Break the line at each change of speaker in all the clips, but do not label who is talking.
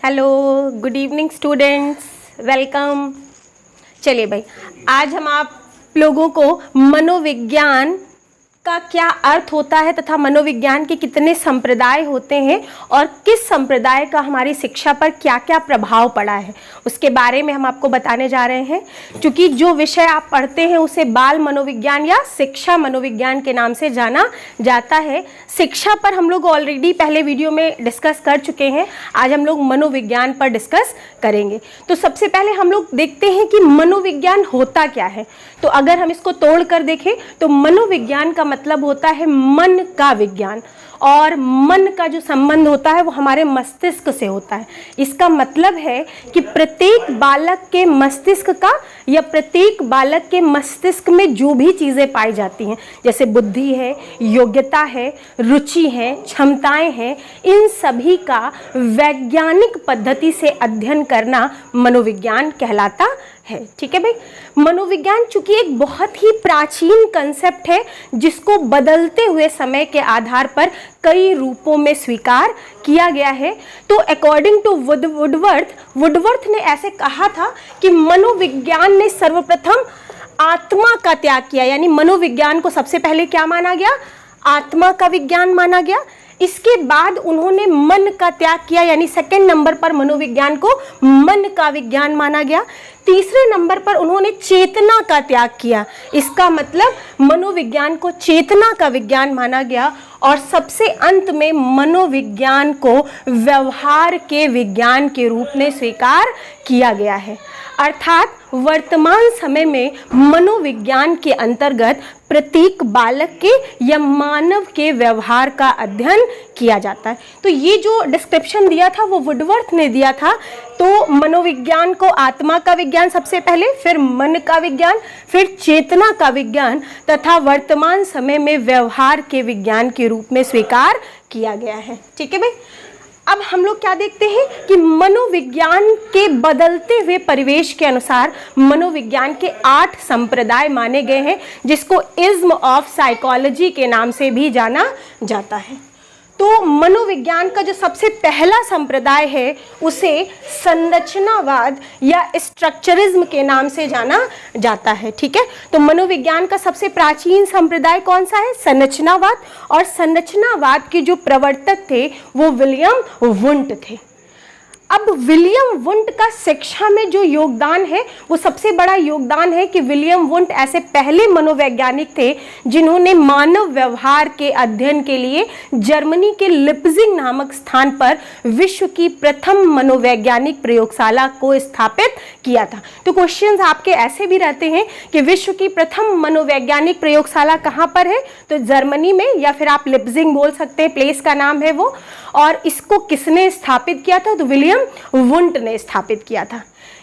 Hello, good evening students, welcome. चलिए भाई, आज हम आप लोगों को मनोविज्ञान का क्या अर्थ होता है तथा मनोविज्ञान के कितने संप्रदाय होते हैं और किस संप्रदाय का हमारी शिक्षा पर क्या क्या प्रभाव पड़ा है उसके बारे में हम आपको बताने जा रहे हैं। क्योंकि जो विषय आप पढ़ते हैं उसे बाल मनोविज्ञान या शिक्षा मनोविज्ञान के नाम से जाना जाता है। शिक्षा पर हम लोग ऑलरेडी पहले वीडियो में डिस्कस कर चुके हैं, आज हम लोग मनोविज्ञान पर डिस्कस करेंगे। तो सबसे पहले हम लोग देखते हैं कि मनोविज्ञान होता क्या है। तो अगर हम इसको तोड़ कर देखें तो मनोविज्ञान का मतलब होता है मन का विज्ञान, और मन का जो संबंध होता है वो हमारे मस्तिष्क से होता है। इसका मतलब है कि प्रत्येक बालक के मस्तिष्क का या प्रत्येक बालक के मस्तिष्क में जो भी चीज़ें पाई जाती हैं, जैसे बुद्धि है, योग्यता है, रुचि है, क्षमताएं हैं, इन सभी का वैज्ञानिक पद्धति से अध्ययन करना मनोविज्ञान कहलाता है। ठीक है भाई। मनोविज्ञान चूंकि एक बहुत ही प्राचीन कंसेप्ट है जिसको बदलते हुए समय के आधार पर कई रूपों में स्वीकार किया गया है। तो अकॉर्डिंग टू वुडवर्थ ने ऐसे कहा था कि मनोविज्ञान ने सर्वप्रथम आत्मा का त्याग किया, यानी मनोविज्ञान को सबसे पहले क्या माना गया? आत्मा का विज्ञान माना गया। इसके बाद उन्होंने मन का त्याग किया, यानी सेकंड नंबर पर मनोविज्ञान को मन का विज्ञान माना गया। तीसरे नंबर पर उन्होंने चेतना का त्याग किया, इसका मतलब मनोविज्ञान को चेतना का विज्ञान माना गया। और सबसे अंत में मनोविज्ञान को व्यवहार के विज्ञान के रूप में स्वीकार किया गया है। अर्थात वर्तमान समय में मनोविज्ञान के अंतर्गत प्रत्येक बालक के या मानव के व्यवहार का अध्ययन किया जाता है। तो ये जो डिस्क्रिप्शन दिया था वो वुडवर्थ ने दिया था। तो मनोविज्ञान को आत्मा का विज्ञान सबसे पहले, फिर मन का विज्ञान, फिर चेतना का विज्ञान तथा वर्तमान समय में व्यवहार के विज्ञान के रूप में स्वीकार किया गया है। ठीक है भाई। अब हम लोग क्या देखते हैं कि मनोविज्ञान के बदलते हुए परिवेश के अनुसार मनोविज्ञान के 8 संप्रदाय माने गए हैं, जिसको इज्म ऑफ साइकोलॉजी के नाम से भी जाना जाता है। तो मनोविज्ञान का जो सबसे पहला संप्रदाय है उसे संरचनावाद या स्ट्रक्चरिज्म के नाम से जाना जाता है। ठीक है। तो मनोविज्ञान का सबसे प्राचीन संप्रदाय कौन सा है? संरचनावाद। और संरचनावाद के जो प्रवर्तक थे वो विलियम वुंट थे। अब विलियम वुंट का शिक्षा में जो योगदान है वो सबसे बड़ा योगदान है कि विलियम वुंट ऐसे पहले मनोवैज्ञानिक थे जिन्होंने मानव व्यवहार के अध्ययन के लिए जर्मनी के लिप्जिग नामक स्थान पर विश्व की प्रथम मनोवैज्ञानिक प्रयोगशाला को स्थापित किया था। तो क्वेश्चंस आपके ऐसे भी रहते हैं कि विश्व की प्रथम मनोवैज्ञानिक प्रयोगशाला कहाँ पर है? तो जर्मनी में, या फिर आप लिप्जिग बोल सकते हैं, प्लेस का नाम है वो। और इसको किसने स्थापित किया था? तो विलियम वुंट ने स्थापित किया था।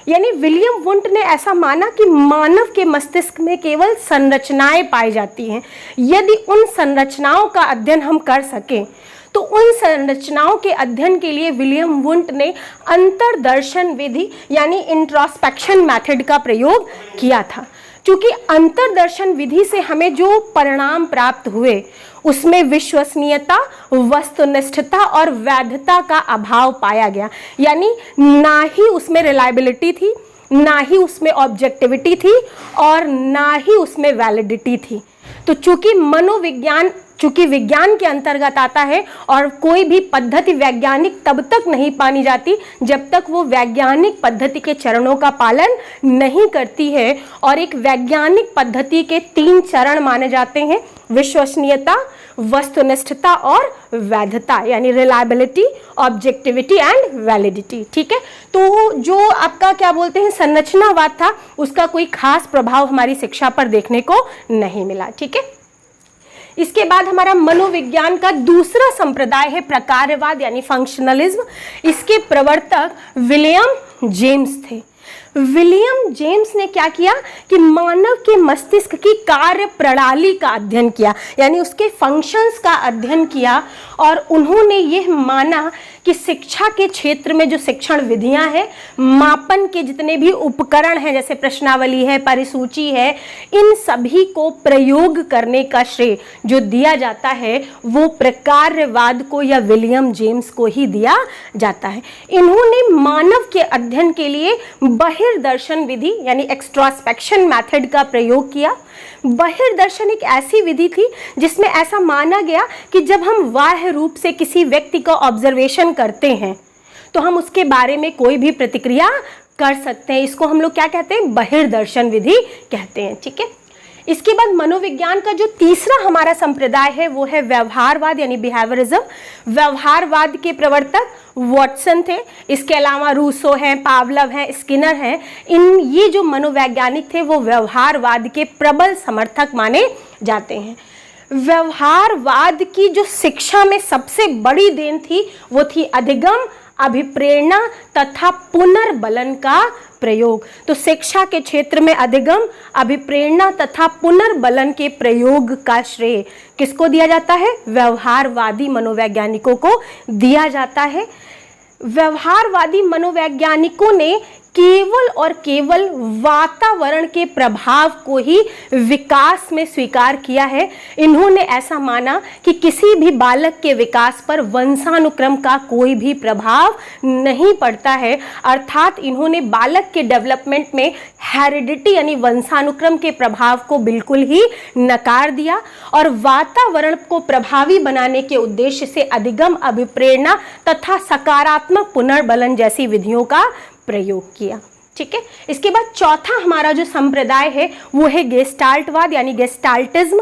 यानी विलियम वुंट ने ऐसा माना कि मानव के मस्तिष्क में केवल संरचनाएं पाई जाती हैं। यदि उन संरचनाओं का अध्ययन हम कर सकें तो उन संरचनाओं के अध्ययन के लिए विलियम वुंट ने अंतर्दर्शन विधि यानी इंट्रोस्पेक्शन मेथड का प्रयोग किया था। क्योंकि अंतर्दर्शन विधि से हमें जो परिणाम प्राप्त हुए उसमें विश्वसनीयता, वस्तुनिष्ठता और वैधता का अभाव पाया गया। यानी ना ही उसमें रिलायबिलिटी थी, ना ही उसमें ऑब्जेक्टिविटी थी और ना ही उसमें वैलिडिटी थी। तो चूंकि विज्ञान के अंतर्गत आता है और कोई भी पद्धति वैज्ञानिक तब तक नहीं मानी जाती जब तक वो वैज्ञानिक पद्धति के चरणों का पालन नहीं करती है। और एक वैज्ञानिक पद्धति के 3 चरण माने जाते हैं: विश्वसनीयता, वस्तुनिष्ठता और वैधता, यानी रिलायबिलिटी, ऑब्जेक्टिविटी एंड वैलिडिटी। ठीक है। तो जो आपका क्या बोलते हैं संरचनावाद था उसका कोई खास प्रभाव हमारी शिक्षा पर देखने को नहीं मिला। ठीक है। इसके बाद हमारा मनोविज्ञान का दूसरा संप्रदाय है प्रकारवाद यानी फंक्शनलिज्म। इसके प्रवर्तक विलियम जेम्स थे। विलियम जेम्स ने क्या किया कि मानव के मस्तिष्क की कार्य प्रणाली का अध्ययन किया, यानी उसके फंक्शंस का अध्ययन किया, और उन्होंने यह माना कि शिक्षा के क्षेत्र में जो शिक्षण विधियां हैं, मापन के जितने भी उपकरण हैं, जैसे प्रश्नावली है, परिसूची है, इन सभी को प्रयोग करने का श्रेय जो दिया जाता है वो प्रकार्यवाद को या विलियम जेम्स को ही दिया जाता है। इन्होंने मानव के अध्ययन के लिए बहिर्दर्शन विधि यानी एक्सट्रोस्पेक्शन मेथड का प्रयोग किया। बहिर्दर्शन एक ऐसी विधि थी जिसमें ऐसा माना गया कि जब हम बाह्य रूप से किसी व्यक्ति का ऑब्जर्वेशन करते हैं तो हम उसके बारे में कोई भी प्रतिक्रिया कर सकते हैं। इसको हम लोग क्या कहते हैं? बहिर्दर्शन विधि कहते हैं। ठीक है, इसके बाद मनोविज्ञान का जो तीसरा हमारा संप्रदाय है वो है व्यवहारवाद यानी बिहेवियरिज्म। व्यवहारवाद के प्रवर्तक वॉटसन थे, इसके अलावा रूसो हैं, पावलव हैं, स्किनर हैं। ये जो मनोवैज्ञानिक थे वो व्यवहारवाद के प्रबल समर्थक माने जाते हैं। व्यवहारवाद की जो शिक्षा में सबसे बड़ी देन थी वो थी अधिगम, अभिप्रेरणा तथा पुनर्बलन का प्रयोग। तो शिक्षा के क्षेत्र में अधिगम, अभिप्रेरणा तथा पुनर्बलन के प्रयोग का श्रेय किसको दिया जाता है? व्यवहारवादी मनोवैज्ञानिकों को दिया जाता है। व्यवहारवादी मनोवैज्ञानिकों ने केवल और केवल वातावरण के प्रभाव को ही विकास में स्वीकार किया है। इन्होंने ऐसा माना कि किसी भी बालक के विकास पर वंशानुक्रम का कोई भी प्रभाव नहीं पड़ता है, अर्थात इन्होंने बालक के डेवलपमेंट में हेरिडिटी यानी वंशानुक्रम के प्रभाव को बिल्कुल ही नकार दिया और वातावरण को प्रभावी बनाने के उद्देश्य से अधिगम, अभिप्रेरणा तथा सकारात्मक पुनर्बलन जैसी विधियों का प्रयोग किया। ठीक है, इसके बाद चौथा हमारा जो संप्रदाय है वो है गेस्टाल्टवाद यानी गेस्टाल्टिज्म।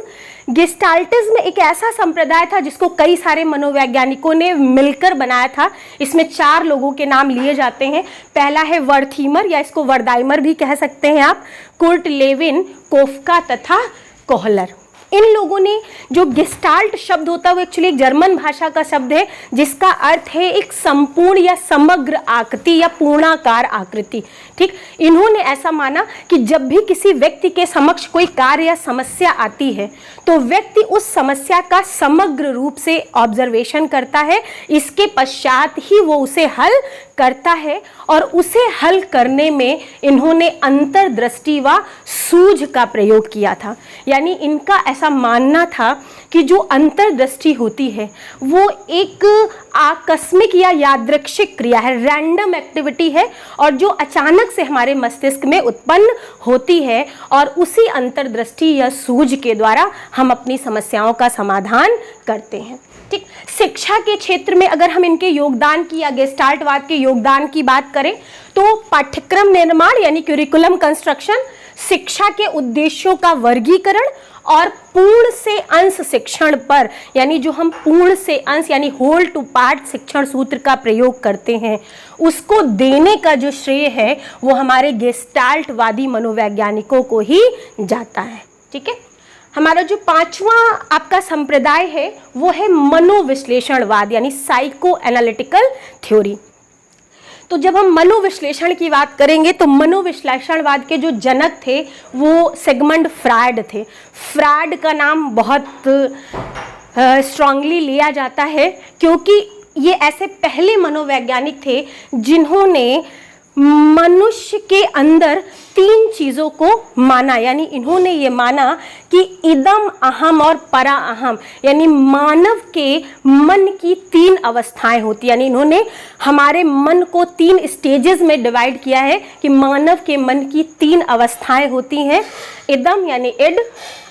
गेस्टाल्टिज्म एक ऐसा संप्रदाय था जिसको कई सारे मनोवैज्ञानिकों ने मिलकर बनाया था। इसमें 4 लोगों के नाम लिए जाते हैं। पहला है वर्थीमर या इसको वर्दाइमर भी कह सकते हैं आप, कुर्ट लेविन, कोफका तथा कोहलर। इन लोगों ने जो गेस्टाल्ट शब्द होता है वो एक्चुअली एक जर्मन भाषा का शब्द है जिसका अर्थ है एक संपूर्ण या समग्र आकृति या पूर्णाकार आकृति। ठीक, इन्होंने ऐसा माना कि जब भी किसी व्यक्ति के समक्ष कोई कार्य या समस्या आती है तो व्यक्ति उस समस्या का समग्र रूप से ऑब्जर्वेशन करता है, इसके पश्चात ही वो उसे हल करता है और उसे हल करने में इन्होंने अंतर्दृष्टि व सूझ का प्रयोग किया था। यानी इनका ऐसा मानना था कि जो अंतर्दृष्टि होती है वो एक आकस्मिक या यादृच्छिक क्रिया है, रैंडम एक्टिविटी है और जो अचानक से हमारे मस्तिष्क में उत्पन्न होती है और उसी अंतर्दृष्टि या सूझ के द्वारा हम अपनी समस्याओं का समाधान करते हैं। ठीक, शिक्षा के क्षेत्र में अगर हम इनके योगदान की या गेस्टाल्टवाद के योगदान की बात करें तो पाठ्यक्रम निर्माण यानी क्यूरिकुलम कंस्ट्रक्शन, शिक्षा के उद्देश्यों का वर्गीकरण और पूर्ण से अंश शिक्षण पर यानी जो हम पूर्ण से अंश यानी होल टू पार्ट शिक्षण सूत्र का प्रयोग करते हैं उसको देने का जो श्रेय है वो हमारे गेस्टाल्टवादी मनोवैज्ञानिकों को ही जाता है। ठीक है, हमारा जो 5वां आपका संप्रदाय है वो है मनोविश्लेषणवाद यानी साइको एनालिटिकल थ्योरी। तो जब हम मनोविश्लेषण की बात करेंगे तो मनोविश्लेषणवाद के जो जनक थे वो सिगमंड फ्रायड थे। फ्रायड का नाम बहुत स्ट्रांगली लिया जाता है क्योंकि ये ऐसे पहले मनोवैज्ञानिक थे जिन्होंने मनुष्य के अंदर 3 चीज़ों को माना। यानी इन्होंने ये माना कि इदम, अहम और परा अहम यानी मानव के मन की 3 अवस्थाएं होती। यानी इन्होंने हमारे मन को 3 स्टेजेस में डिवाइड किया है कि मानव के मन की 3 अवस्थाएं होती हैं। इदम यानी इड,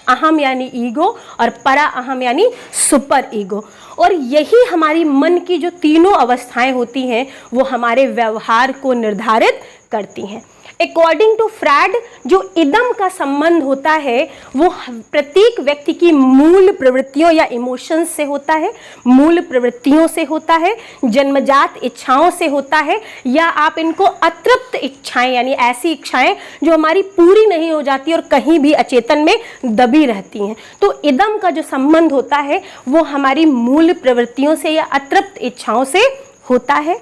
अहम यानी ईगो और परा अहम यानी सुपर ईगो। और यही हमारी मन की जो 3 अवस्थाएं होती हैं वो हमारे व्यवहार को निर्धारित करती हैं। अकॉर्डिंग टू फ्रायड जो इदम का संबंध होता है वो प्रत्येक व्यक्ति की मूल प्रवृत्तियों या इमोशंस से होता है, मूल प्रवृत्तियों से होता है, जन्मजात इच्छाओं से होता है या आप इनको अतृप्त इच्छाएं यानी ऐसी इच्छाएं जो हमारी पूरी नहीं हो जाती और कहीं भी अचेतन में दबी रहती हैं। तो इदम का जो संबंध होता है वो हमारी मूल प्रवृत्तियों से या अतृप्त इच्छाओं से होता है।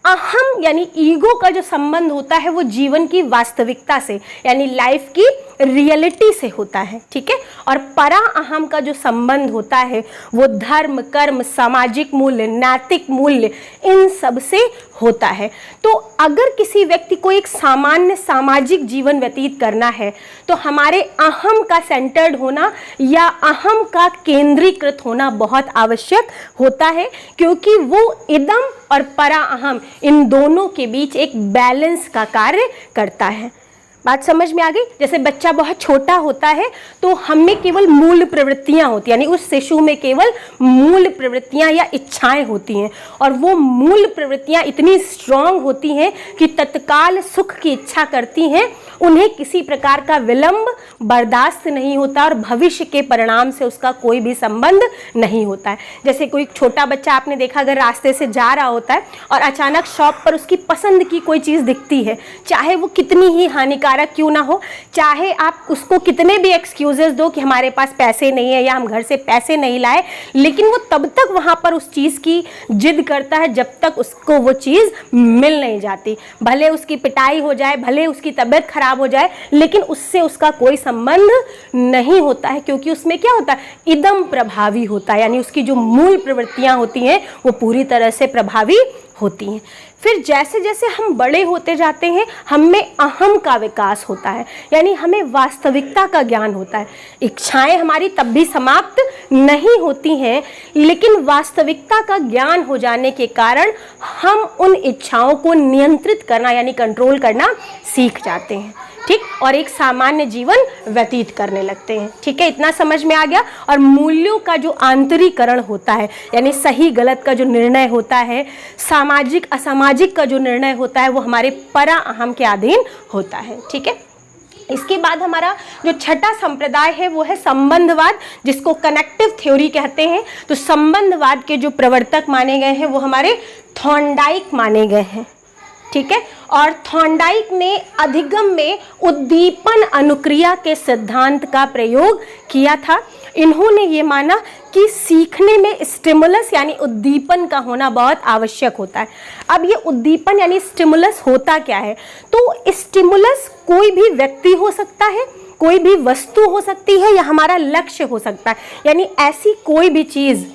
अहम यानी ईगो का जो संबंध होता है वो जीवन की वास्तविकता से यानी लाइफ की रियलिटी से होता है, ठीक है। और परा अहम का जो संबंध होता है वो धर्म, कर्म, सामाजिक मूल्य, नैतिक मूल्य, इन सब से होता है। तो अगर किसी व्यक्ति को एक सामान्य सामाजिक जीवन व्यतीत करना है तो हमारे अहम का सेंटर्ड होना या अहम का केंद्रीकृत होना बहुत आवश्यक होता है, क्योंकि वो इदम और परा अहम इन दोनों के बीच एक बैलेंस का कार्य करता है। बात समझ में आ गई? जैसे बच्चा बहुत छोटा होता है तो हम में केवल मूल प्रवृत्तियां होती हैं, यानी उस शिशु में केवल मूल प्रवृत्तियां या इच्छाएं होती हैं, और वो मूल प्रवृत्तियां इतनी स्ट्रांग होती हैं कि तत्काल सुख की इच्छा करती हैं, उन्हें किसी प्रकार का विलंब बर्दाश्त नहीं होता और भविष्य के परिणाम से उसका कोई भी संबंध नहीं होता है। जैसे कोई छोटा बच्चा आपने देखा अगर रास्ते से जा रहा होता है और अचानक शॉप पर उसकी पसंद की कोई चीज़ दिखती है, चाहे वो कितनी ही हानिकारक क्यों ना हो, चाहे आप उसको कितने भी एक्सक्यूजेस दो कि हमारे पास पैसे नहीं है या हम घर से पैसे नहीं लाए, लेकिन वो तब तक वहाँ पर उस चीज़ की जिद करता है जब तक उसको वो चीज़ मिल नहीं जाती। भले उसकी पिटाई हो जाए, भले उसकी तबीयत खराब हो जाए, लेकिन उससे उसका कोई संबंध नहीं होता है, क्योंकि उसमें क्या होता है, इदम प्रभावी होता है, यानी उसकी जो मूल प्रवृत्तियां होती हैं वो पूरी तरह से प्रभावी होती हैं। फिर जैसे जैसे हम बड़े होते जाते हैं हम में अहम का विकास होता है, यानी हमें वास्तविकता का ज्ञान होता है। इच्छाएं हमारी तब भी समाप्त नहीं होती हैं, लेकिन वास्तविकता का ज्ञान हो जाने के कारण हम उन इच्छाओं को नियंत्रित करना यानी कंट्रोल करना सीख जाते हैं, ठीक, और एक सामान्य जीवन व्यतीत करने लगते हैं। ठीक है, इतना समझ में आ गया। और मूल्यों का जो आंतरीकरण होता है यानी सही गलत का जो निर्णय होता है, सामाजिक असामाजिक का जो निर्णय होता है, वो हमारे परा अहम के अधीन होता है। ठीक है, इसके बाद हमारा जो छठा संप्रदाय है वो है संबंधवाद, जिसको कनेक्टिव थ्योरी कहते हैं। तो संबंधवाद के जो प्रवर्तक माने गए हैं वो हमारे थॉर्नडाइक माने गए हैं। ठीक है, और थॉर्नडाइक ने अधिगम में उद्दीपन अनुक्रिया के सिद्धांत का प्रयोग किया था। इन्होंने ये माना कि सीखने में स्टिमुलस यानी उद्दीपन का होना बहुत आवश्यक होता है। अब ये उद्दीपन यानी स्टिमुलस होता क्या है? तो स्टिमुलस कोई भी व्यक्ति हो सकता है, कोई भी वस्तु हो सकती है, या हमारा लक्ष्य हो सकता है, यानी ऐसी कोई भी चीज़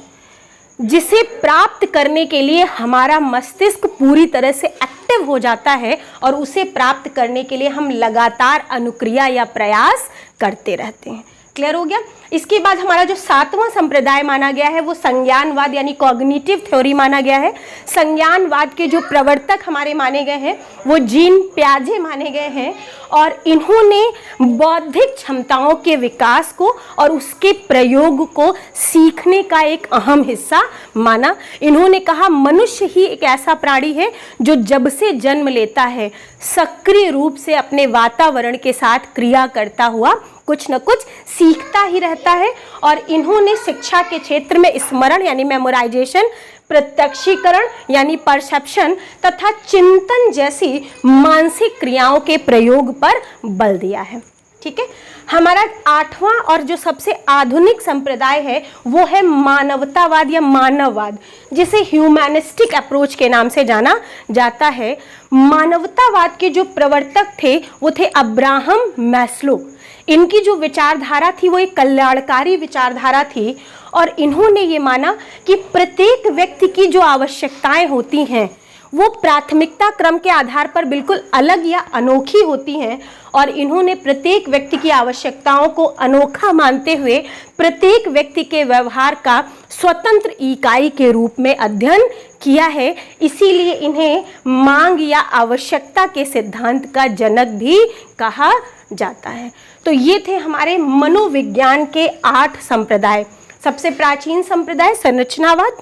जिसे प्राप्त करने के लिए हमारा मस्तिष्क पूरी तरह से एक्टिव हो जाता है और उसे प्राप्त करने के लिए हम लगातार अनुक्रिया या प्रयास करते रहते हैं। क्लियर हो गया? इसके बाद हमारा जो सातवां संप्रदाय माना गया है वो संज्ञानवाद यानी कॉग्निटिव थ्योरी माना गया है। संज्ञानवाद के जो प्रवर्तक हमारे माने गए हैं वो जीन प्याजे माने गए हैं, और इन्होंने बौद्धिक क्षमताओं के विकास को और उसके प्रयोग को सीखने का एक अहम हिस्सा माना। इन्होंने कहा मनुष्य ही एक ऐसा प्राणी है जो जब से जन्म लेता है सक्रिय रूप से अपने वातावरण के साथ क्रिया करता हुआ कुछ न कुछ सीखता ही रहता है। और इन्होंने शिक्षा के क्षेत्र में स्मरण यानी मेमोराइजेशन, प्रत्यक्षीकरण यानी परसेप्शन तथा चिंतन जैसी मानसिक क्रियाओं के प्रयोग पर बल दिया है। ठीक है, हमारा आठवां और जो सबसे आधुनिक संप्रदाय है वो है मानवतावाद या मानववाद, जिसे ह्यूमैनिस्टिक अप्रोच के नाम से जाना जाता है। मानवतावाद के जो प्रवर्तक थे वो थे अब्राहम मैस्लो। इनकी जो विचारधारा थी वो एक कल्याणकारी विचारधारा थी, और इन्होंने ये माना कि प्रत्येक व्यक्ति की जो आवश्यकताएं होती हैं वो प्राथमिकता क्रम के आधार पर बिल्कुल अलग या अनोखी होती हैं, और इन्होंने प्रत्येक व्यक्ति की आवश्यकताओं को अनोखा मानते हुए प्रत्येक व्यक्ति के व्यवहार का स्वतंत्र इकाई के रूप में अध्ययन किया है। इसीलिए इन्हें मांग या आवश्यकता के सिद्धांत का जनक भी कहा जाता है। तो ये थे हमारे मनोविज्ञान के 8 संप्रदाय। सबसे प्राचीन संप्रदाय संरचनावाद।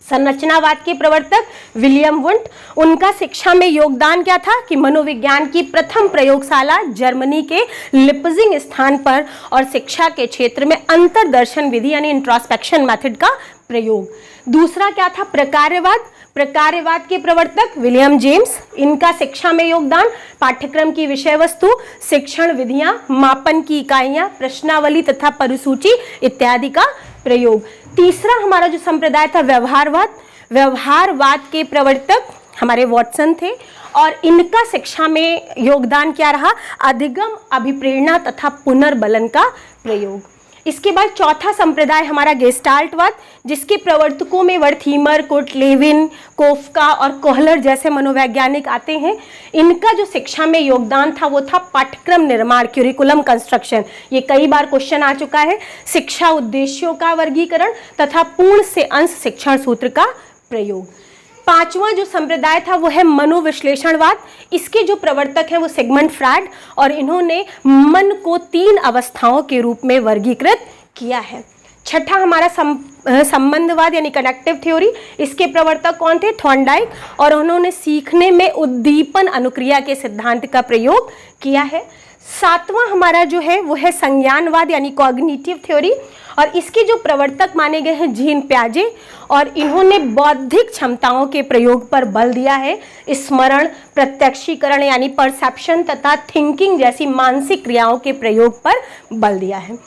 संरचनावाद के प्रवर्तक विलियम वुंट। उनका शिक्षा में योगदान क्या था कि मनोविज्ञान की प्रथम प्रयोगशाला जर्मनी के लिप्जिंग स्थान पर और शिक्षा के क्षेत्र में अंतर्दर्शन विधि यानी इंट्रोस्पेक्शन मेथड का प्रयोग। दूसरा क्या था? प्रकार्यवाद। प्रकार्यवाद के प्रवर्तक विलियम जेम्स। इनका शिक्षा में योगदान पाठ्यक्रम की विषय वस्तु, शिक्षण विधियां, मापन की इकाइयां, प्रश्नावली तथा परिसूची इत्यादि का प्रयोग। तीसरा हमारा जो संप्रदाय था व्यवहारवाद। व्यवहारवाद के प्रवर्तक हमारे वॉटसन थे, और इनका शिक्षा में योगदान क्या रहा? अधिगम, अभिप्रेरणा तथा पुनर्बलन का प्रयोग। इसके बाद चौथा संप्रदाय हमारा गेस्टाल्टवाद, जिसके प्रवर्तकों में वर्थीमर, कोटलेविन, कोफ्का और कोहलर जैसे मनोवैज्ञानिक आते हैं। इनका जो शिक्षा में योगदान था वो था पाठ्यक्रम निर्माण, क्यूरिकुलम कंस्ट्रक्शन। ये कई बार क्वेश्चन आ चुका है। शिक्षा उद्देश्यों का वर्गीकरण तथा पूर्ण से अंश शिक्षण सूत्र का प्रयोग। पांचवा जो संप्रदाय था वो है मनोविश्लेषणवाद। इसके जो प्रवर्तक हैं वो सिगमंड फ्रॉइड, और इन्होंने मन को 3 अवस्थाओं के रूप में वर्गीकृत किया है। छठा हमारा संबंधवाद यानी कनेक्टिव थ्योरी। इसके प्रवर्तक कौन थे? थॉर्नडाइक, और उन्होंने सीखने में उद्दीपन अनुक्रिया के सिद्धांत का प्रयोग किया है। सातवां हमारा जो है वो है संज्ञानवाद यानी कॉग्निटिव थ्योरी, और इसके जो प्रवर्तक माने गए हैं जीन प्याजे, और इन्होंने बौद्धिक क्षमताओं के प्रयोग पर बल दिया है। स्मरण, प्रत्यक्षीकरण यानी परसेप्शन तथा थिंकिंग जैसी मानसिक क्रियाओं के प्रयोग पर बल दिया है।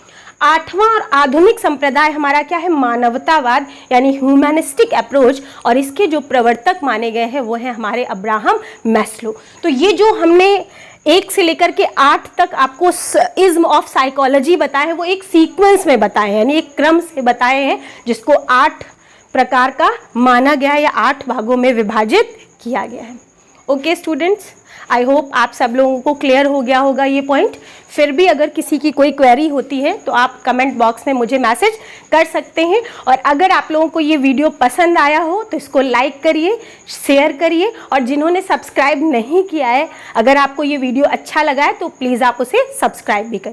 आठवां और आधुनिक संप्रदाय हमारा क्या है? मानवतावाद यानी ह्यूमैनिस्टिक अप्रोच, और इसके जो प्रवर्तक माने गए हैं वो है हमारे अब्राहम मैस्लो। तो ये जो हमने 1 से लेकर के 8 तक आपको इज्म ऑफ साइकोलॉजी बताए हैं, वो एक सीक्वेंस में बताए हैं, यानी एक क्रम से बताए हैं, जिसको 8 प्रकार का माना गया है या 8 भागों में विभाजित किया गया है। ओके स्टूडेंट्स, आई होप आप सब लोगों को क्लियर हो गया होगा ये पॉइंट। फिर भी अगर किसी की कोई क्वेरी होती है तो आप कमेंट बॉक्स में मुझे मैसेज कर सकते हैं, और अगर आप लोगों को ये वीडियो पसंद आया हो तो इसको लाइक करिए, शेयर करिए, और जिन्होंने सब्सक्राइब नहीं किया है, अगर आपको ये वीडियो अच्छा लगा है तो प्लीज़ आप उसे सब्सक्राइब भी करिए।